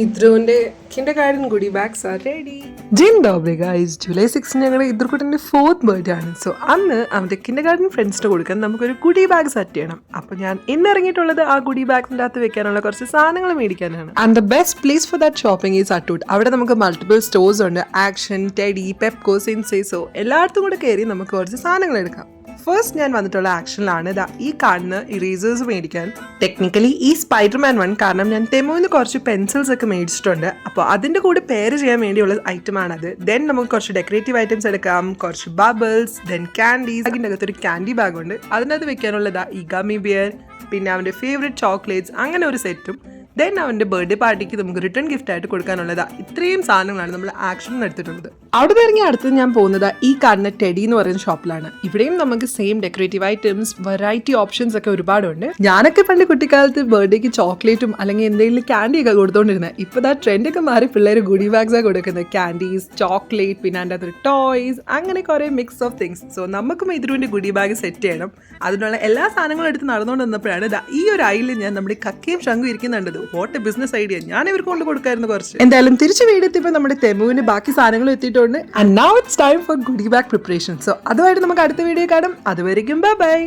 ഇദ്രുവിന്റെ kindergarten goodie bags are ready. July 6 ഞങ്ങളുടെ ഇദ്രുക്കുട്ടൻ്റെ 4th birthday ആണ്. So അന്ന് അവൻ്റെ കിൻഡർഗാർട്ടൻ ഫ്രണ്ട്സിന് കൊടുക്കാൻ നമുക്കൊരു ഗുഡി ബാഗ് സെറ്റ് ചെയ്യണം. അപ്പോൾ ഞാൻ ഇന്ന് ഇറങ്ങിയിട്ടുള്ളത് ആ ഗുഡി ബാഗിൻ്റെ അകത്ത് വെക്കാനുള്ള കുറച്ച് സാധനങ്ങൾ മേടിക്കാനാണ്. And the best place for that shopping is അട്ടൂട്ട്. അവിടെ നമുക്ക് മൾട്ടിപ്പിൾ സ്റ്റോഴ്സ് ഉണ്ട്. ആക്ഷൻ, ടെഡി, പെപ്കോ, സിൻസേസോ എല്ലായിടത്തും കൂടെ കയറി നമുക്ക് കുറച്ച് സാധനങ്ങൾ എടുക്കാം. ഫസ്റ്റ് ഞാൻ വന്നിട്ടുള്ള ആക്ഷനിലാണ് ഈ കാണുന്ന ഇറേസേഴ്സ് മേടിക്കാൻ. ടെക്നിക്കലി ഈ സ്പൈഡർമാൻ വൺ, കാരണം ഞാൻ തെമുവിന് കുറച്ച് പെൻസിൽസ് ഒക്കെ മേടിച്ചിട്ടുണ്ട്. അപ്പോൾ അതിൻ്റെ കൂടെ പെയർ ചെയ്യാൻ വേണ്ടിയുള്ള ഐറ്റമാണത്. ദെൻ നമുക്ക് കുറച്ച് ഡെക്കറേറ്റീവ് ഐറ്റംസ് എടുക്കാം, കുറച്ച് ബബിൾസ്, ദെൻ ക്യാൻഡീസ്. അതിൻ്റെ അകത്തൊരു ക്യാൻഡി ബാഗ് ഉണ്ട്, അതിനകത്ത് വെക്കാനുള്ളത് ഈ ഗമ്മി ബിയർ, പിന്നെ അവൻ്റെ ഫേവറേറ്റ് ചോക്ലേറ്റ്സ്, അങ്ങനെ ഒരു സെറ്റും. ദെൻ അവൻ്റെ ബർത്ത്ഡേ പാർട്ടിക്ക് നമുക്ക് റിട്ടേൺ ഗിഫ്റ്റ് ആയിട്ട് കൊടുക്കാനുള്ളത് ഇത്രയും സാധനങ്ങളാണ് നമ്മൾ ആക്ഷനിൽ എടുത്തിട്ടുള്ളത്. അവിടെ നിന്ന് ഇറങ്ങി അടുത്ത് ഞാൻ പോകുന്നത് ഈ കാണുന്ന ടെഡി എന്ന് പറയുന്ന ഷോപ്പിലാണ്. ഇവിടെയും നമുക്ക് same decorative items, variety options ഒക്കെ ഒരുപാടുണ്ട്. ഞാനൊക്കെ പണ്ട് കുട്ടിക്കാലത്ത് ബർത്ത്ഡേക്ക് ചോക്ലേറ്റും അല്ലെങ്കിൽ എന്തെങ്കിലും ക്യാൻഡി ഒക്കെ കൊടുത്തോണ്ടിരുന്നത്. ഇപ്പോൾ ട്രെൻഡൊക്കെ മാറി പിള്ളേർ ഗുഡി ബാഗ്സാണ് കൊടുക്കുന്നത്. ക്യാൻഡീസ്, ചോക്ലേറ്റ്, പിന്നെ അതിൻ്റെ അകത്ത് ടോയ്സ്, അങ്ങനെ കുറേ മിക്സ് ഓഫ് തിങ്സ്. സോ നമുക്കും ഇതിൻ്റെ ഗുഡി ബാഗ് സെറ്റ് ചെയ്യണം. അതിനുള്ള എല്ലാ സാധനങ്ങളും എടുത്ത് നടന്നുകൊണ്ട് വന്നപ്പോഴാണ് ഈ ഒരു ഐയിൽ ഞാൻ നമ്മുടെ കക്കയും ശംഖും ഇരിക്കുന്നുണ്ടത്. What a business idea. ഞാൻ ഇവർക്ക് കൊണ്ട് കൊടുക്കായിരുന്നു കുറച്ച്. എന്തായാലും തിരിച്ച് വീടെത്തിയപ്പോൾ നമ്മുടെ തെമുവിന് ബാക്കി സാധനങ്ങളും എത്തിയിട്ടുണ്ട്. And now it's time for Gudi bag preparation. So അതുമായിട്ട് നമുക്ക് അടുത്ത വീഡിയോ കാണാം. അതുവരെയും ബൈ ബൈ.